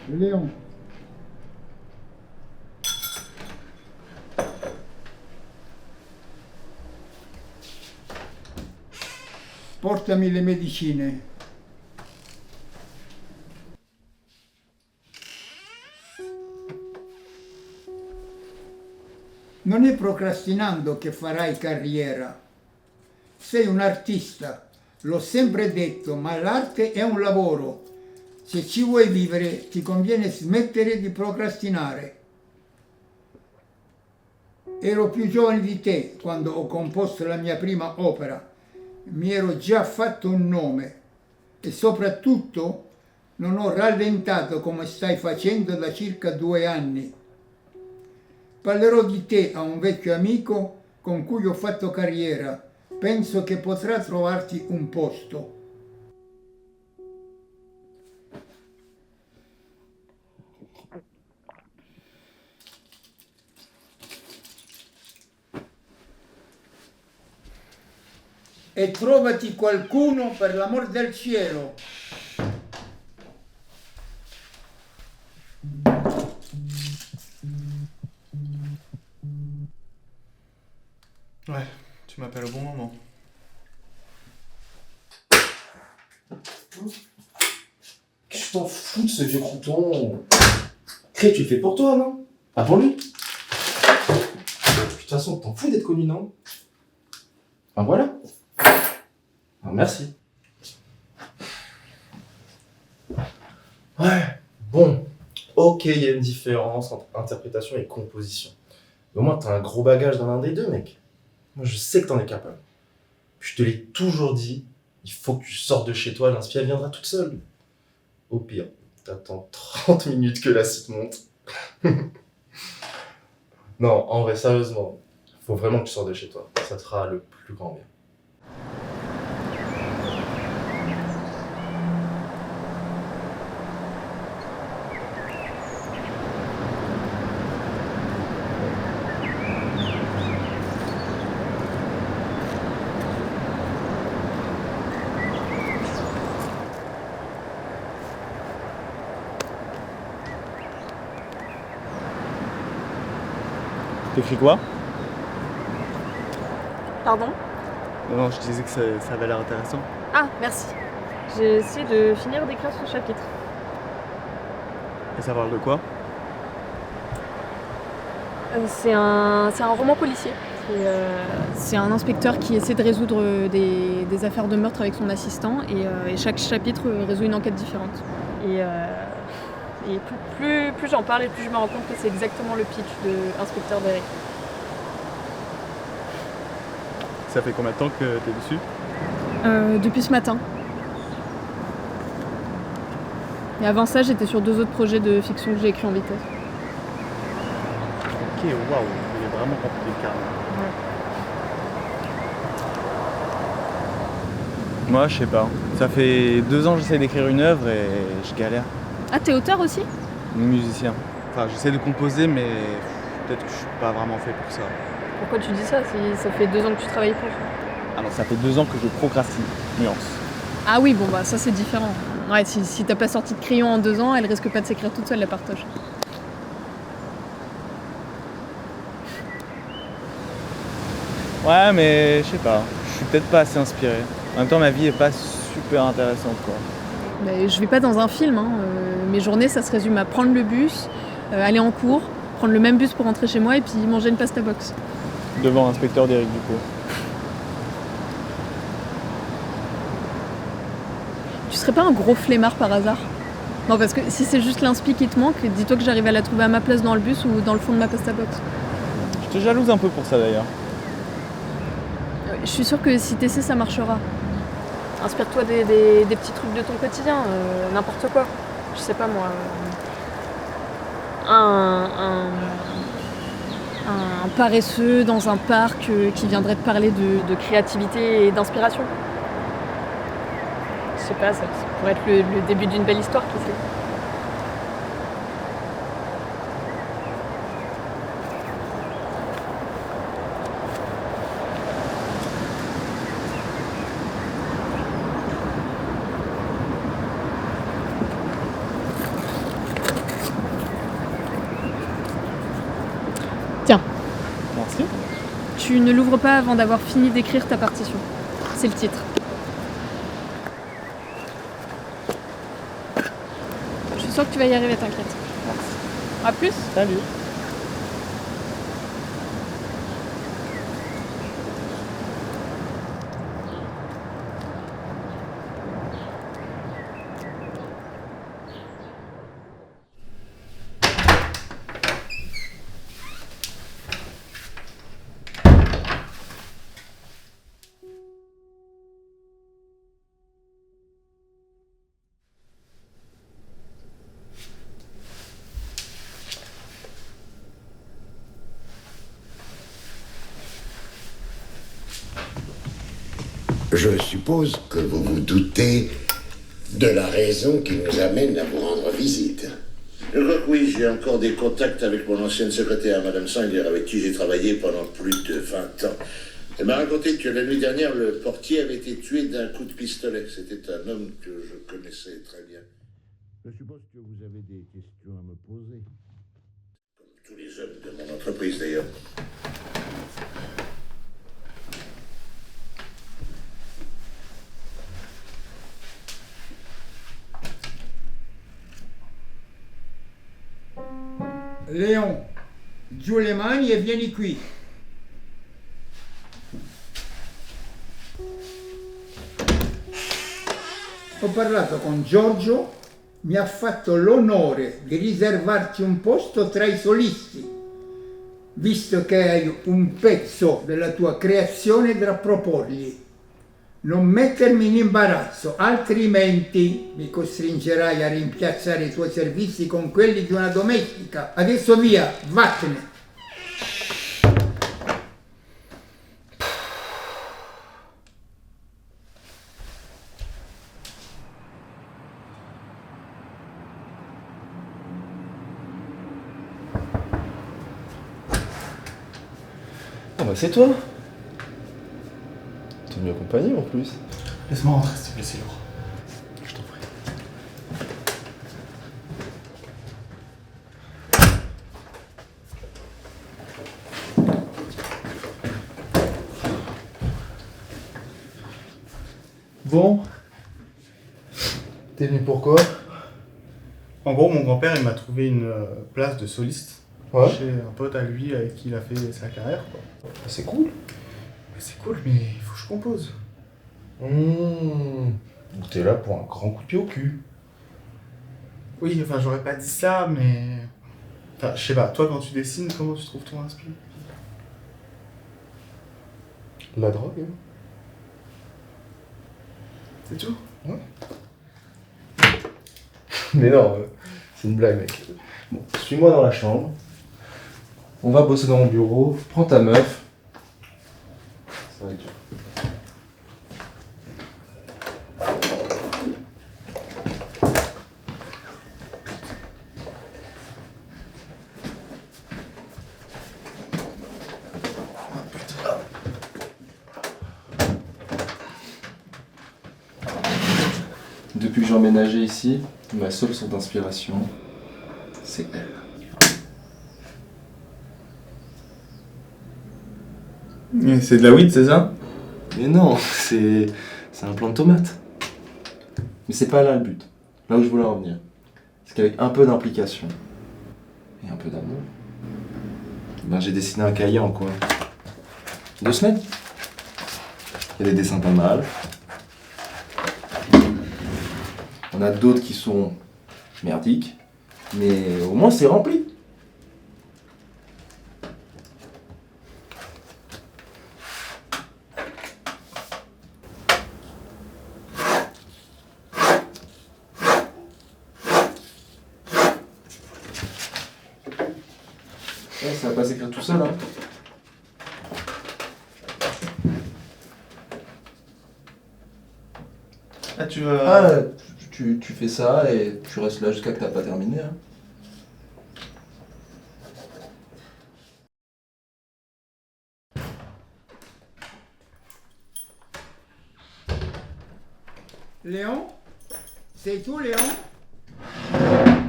Léon. Portami le medicine. Non è procrastinando che farai carriera. Sei un artista, l'ho sempre detto, ma l'arte è un lavoro. Se ci vuoi vivere, ti conviene smettere di procrastinare. Ero più giovane di te quando ho composto la mia prima opera. Mi ero già fatto un nome e soprattutto non ho rallentato come stai facendo da circa 2 anni. Parlerò di te a un vecchio amico con cui ho fatto carriera. Penso che potrà trovarti un posto. E trovati qualcuno per l'amor del cielo. Ouais, tu m'appelles au bon moment. Qu'est-ce que t'en fous de ce vieux crouton? Cré, tu le fais pour toi, non? Pas pour lui. De toute façon, t'en fous d'être connu, non? Ben voilà. Alors, merci. Ouais, bon. Ok, il y a une différence entre interprétation et composition. Mais au moins, t'as un gros bagage dans l'un des deux, mec. Moi, je sais que t'en es capable. Puis je te l'ai toujours dit, il faut que tu sortes de chez toi, l'inspi, elle viendra toute seule. Au pire, t'attends 30 minutes que la cite monte. Non, en vrai, sérieusement, faut vraiment que tu sortes de chez toi. Ça te fera le plus grand bien. T'écris quoi? Pardon? Non, je disais que ça avait l'air intéressant. Ah, merci. J'ai essayé de finir d'écrire ce chapitre. Et ça parle de quoi? C'est un roman policier. C'est un inspecteur qui essaie de résoudre des affaires de meurtre avec son assistant et chaque chapitre résout une enquête différente. Et plus j'en parle et plus je me rends compte que c'est exactement le pitch de Inspecteur Derek. Ça fait combien de temps que t'es dessus? Depuis ce matin. Et avant ça, j'étais sur 2 autres projets de fiction que j'ai écrits en vitesse. Ok, waouh, il est vraiment rempli de cartes. Moi, je sais pas. Ça fait 2 ans que j'essaie d'écrire une œuvre et je galère. Ah, t'es auteur aussi? Musicien. Enfin, j'essaie de composer, mais peut-être que je suis pas vraiment fait pour ça. Pourquoi tu dis ça si ça fait 2 ans que tu travailles pour? Alors, ça fait 2 ans que je procrastine. Nuance. Ah oui, bon bah ça c'est différent. Ouais, si t'as pas sorti de crayon en 2 ans, elle risque pas de s'écrire toute seule la partage. Ouais, mais je sais pas. Je suis peut-être pas assez inspiré. En même temps, ma vie est pas super intéressante, quoi. Mais je vais pas dans un film, hein. Mes journées ça se résume à prendre le bus, aller en cours, prendre le même bus pour rentrer chez moi et puis manger une pasta box. Devant Inspecteur Derek, du coup. Tu serais pas un gros flemmard par hasard? Non, parce que si c'est juste l'inspi qui te manque, dis-toi que j'arrive à la trouver à ma place dans le bus ou dans le fond de ma pasta box. Je te jalouse un peu pour ça, d'ailleurs. Je suis sûre que si t'essaies, ça marchera. Inspire-toi des petits trucs de ton quotidien, n'importe quoi. Je sais pas moi. Un paresseux dans un parc qui viendrait te parler de créativité et d'inspiration. Je sais pas, ça pourrait être le début d'une belle histoire, qui sait. tu ne l'ouvres pas avant d'avoir fini d'écrire ta partition. C'est le titre. Je suis sûre que tu vas y arriver, t'inquiète. À plus. Salut. Je suppose que vous vous doutez de la raison qui nous amène à vous rendre visite. Je crois que oui, j'ai encore des contacts avec mon ancienne secrétaire, Madame Singler, avec qui j'ai travaillé pendant plus de 20 ans. Elle m'a raconté que la nuit dernière, le portier avait été tué d'un coup de pistolet. C'était un homme que je connaissais très bien. Je suppose que vous avez des questions à me poser. Comme tous les hommes de mon entreprise, d'ailleurs. Leon, giù le mani e vieni qui. Ho parlato con Giorgio, mi ha fatto l'onore di riservarti un posto tra i solisti, visto che hai un pezzo della tua creazione da proporgli. Non mettermi in imbarazzo, altrimenti mi costringerai a rimpiazzare i tuoi servizi con quelli di una domestica. Adesso via, vattene. Ah bah c'est toi. T'es mieux accompagné en plus. Laisse-moi rentrer, s'il te plaît, c'est lourd. Je t'en prie. Bon, T'es venu pourquoi? en gros, mon grand-père, il m'a trouvé une place de soliste Ouais. chez un pote à lui avec qui il a fait sa carrière, quoi. C'est cool. Mais c'est cool, mais il faut que je compose. Donc t'es là pour un grand coup de pied au cul. Oui, enfin, j'aurais pas dit ça, mais... Enfin, je sais pas, toi, quand tu dessines, comment tu trouves ton inspi? La drogue, hein. C'est tout? Mais non, c'est une blague, mec. Bon, suis-moi dans la chambre. On va bosser dans mon bureau. Prends ta meuf. Ça va être dur. Depuis que j'ai emménagé ici, ma seule source d'inspiration, c'est elle. C'est de la weed, c'est ça? Mais non, c'est un plant de tomate. Mais c'est pas là le but. Là où je voulais en venir. C'est qu'avec un peu d'implication et un peu d'amour, ben j'ai dessiné un cahier en quoi? 2 semaines. Il y a des dessins pas mal. On a d'autres qui sont merdiques, mais au moins c'est rempli. Ouais, ça va pas s'écrire tout seul, hein. Ah, tu veux... Ah, tu fais ça et tu restes là jusqu'à que t'as pas terminé, hein. Léon? C'est tout, Léon?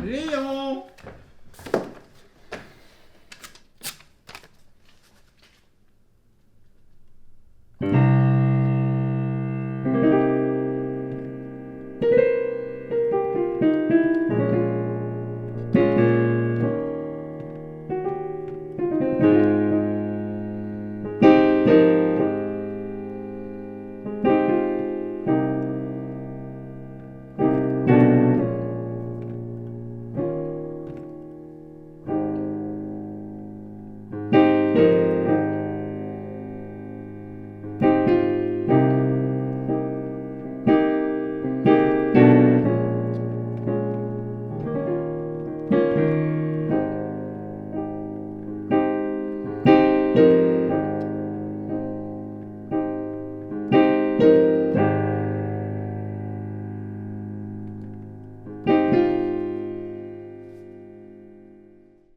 Léon?